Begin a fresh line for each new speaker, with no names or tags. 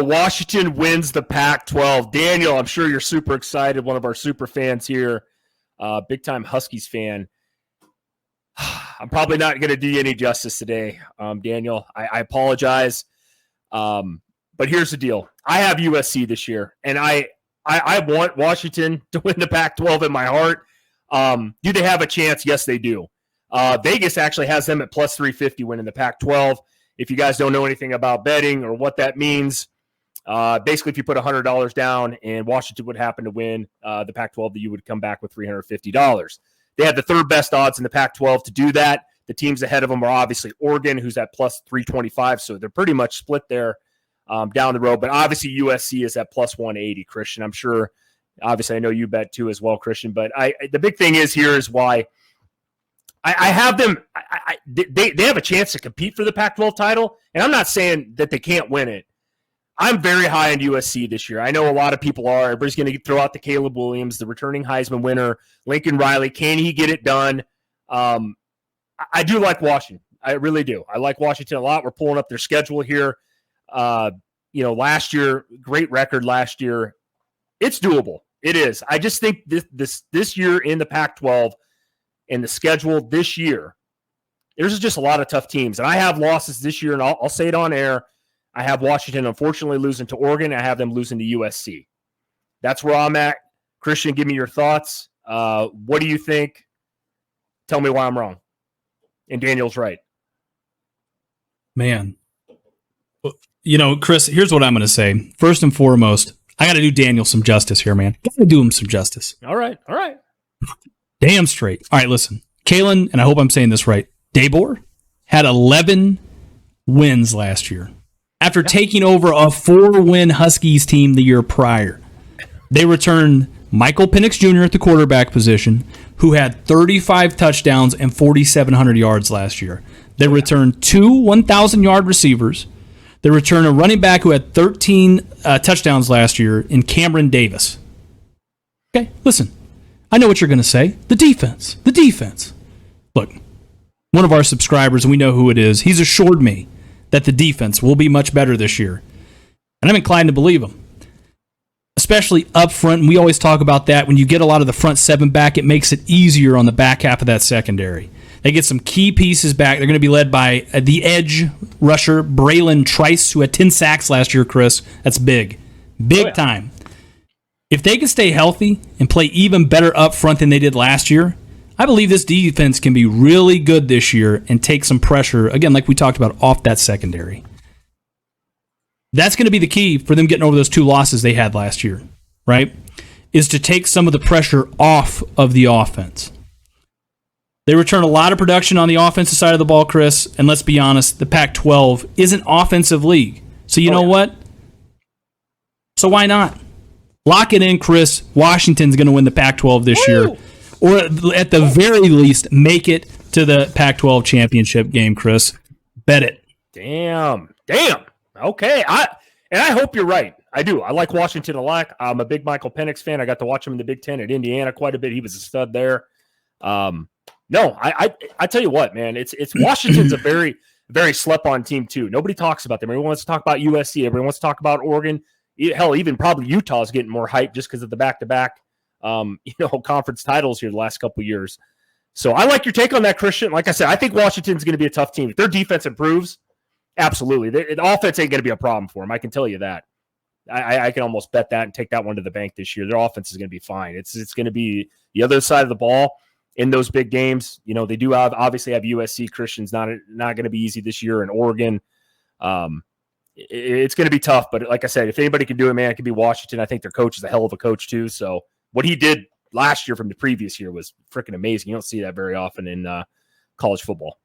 Washington wins the Pac-12. Daniel, I'm sure you're super excited. One of our super fans here, big-time Huskies fan. I'm probably not going to do you any justice today, Daniel. I apologize. But here's the deal. I have USC this year, and I want Washington to win the Pac-12 in my heart. Do they have a chance? Yes, they do. Vegas actually has them at plus 350 winning the Pac-12. If you guys don't know anything about betting or what that means, basically if you put $100 down and Washington would happen to win the Pac-12, you would come back with $350. They have the third best odds in the Pac-12 to do that. The teams ahead of them are obviously Oregon, who's at plus 325, so they're pretty much split there down the road. But obviously USC is at plus 180, Christian. I'm sure, obviously I know you bet too as well, Christian. But the big thing is here is why I have them. They have a chance to compete for the Pac-12 title, and I'm not saying that they can't win it. I'm very high on USC this year. I know a lot of people are. Everybody's going to throw out the Caleb Williams, the returning Heisman winner, Lincoln Riley. Can he get it done? I do like Washington. I really do. I like Washington a lot. We're pulling up their schedule here. Last year, great record last year. It's doable. It is. I just think this year in the Pac-12 and the schedule this year, there's just a lot of tough teams. And I have losses this year, and I'll say it on air. I have Washington, unfortunately, losing to Oregon. I have them losing to USC. That's where I'm at. Christian, give me your thoughts. What do you think? Tell me why I'm wrong. And Daniel's right.
Man. Chris, here's what I'm going to say. First and foremost, I got to do Daniel some justice here, man. Got to do him some justice.
All right.
Damn straight. All right, listen. Kalen, and I hope I'm saying this right, Dabor had 11 wins last year. After taking over a 4-win Huskies team the year prior, they returned Michael Penix Jr. at the quarterback position, who had 35 touchdowns and 4,700 yards last year. They returned 2 1,000-yard receivers. They returned a running back who had 13 touchdowns last year in Cameron Davis. Okay, listen. I know what you're going to say. The defense. Look, one of our subscribers, and we know who it is, he's assured me that the defense will be much better this year. And I'm inclined to believe him. Especially up front, and we always talk about that. When you get a lot of the front seven back, it makes it easier on the back half of that secondary. They get some key pieces back. They're going to be led by the edge rusher, Braylon Trice, who had 10 sacks last year, Chris. That's big. Big time. If they can stay healthy and play even better up front than they did last year, I believe this defense can be really good this year and take some pressure, again, like we talked about, off that secondary. That's going to be the key for them getting over those 2 losses they had last year, right? Is to take some of the pressure off of the offense. They return a lot of production on the offensive side of the ball, Chris, and let's be honest, the Pac-12 is an offensive league. So you know what? So why not? Lock it in, Chris. Washington's going to win the Pac-12 this year. Or at the very least, make it to the Pac-12 championship game, Chris. Bet it.
Damn. Okay. I hope you're right. I do. I like Washington a lot. I'm a big Michael Penix fan. I got to watch him in the Big Ten at Indiana quite a bit. He was a stud there. I tell you what, man, it's Washington's a very, very slept-on team too. Nobody talks about them. Everyone wants to talk about USC. Everyone wants to talk about Oregon. Hell, even probably Utah's getting more hype just because of the back-to-back conference titles here the last couple of years. So I like your take on that, Christian. Like I said, I think Washington's going to be a tough team. If their defense improves, absolutely. The offense ain't going to be a problem for them. I can tell you that. I can almost bet that and take that one to the bank this year. Their offense is going to be fine. It's going to be the other side of the ball in those big games. They do obviously have USC. Christian's not going to be easy this year, in Oregon. It's going to be tough, but like I said, if anybody can do it, man, it could be Washington. I think their coach is a hell of a coach too. So what he did last year from the previous year was freaking amazing. You don't see that very often in college football.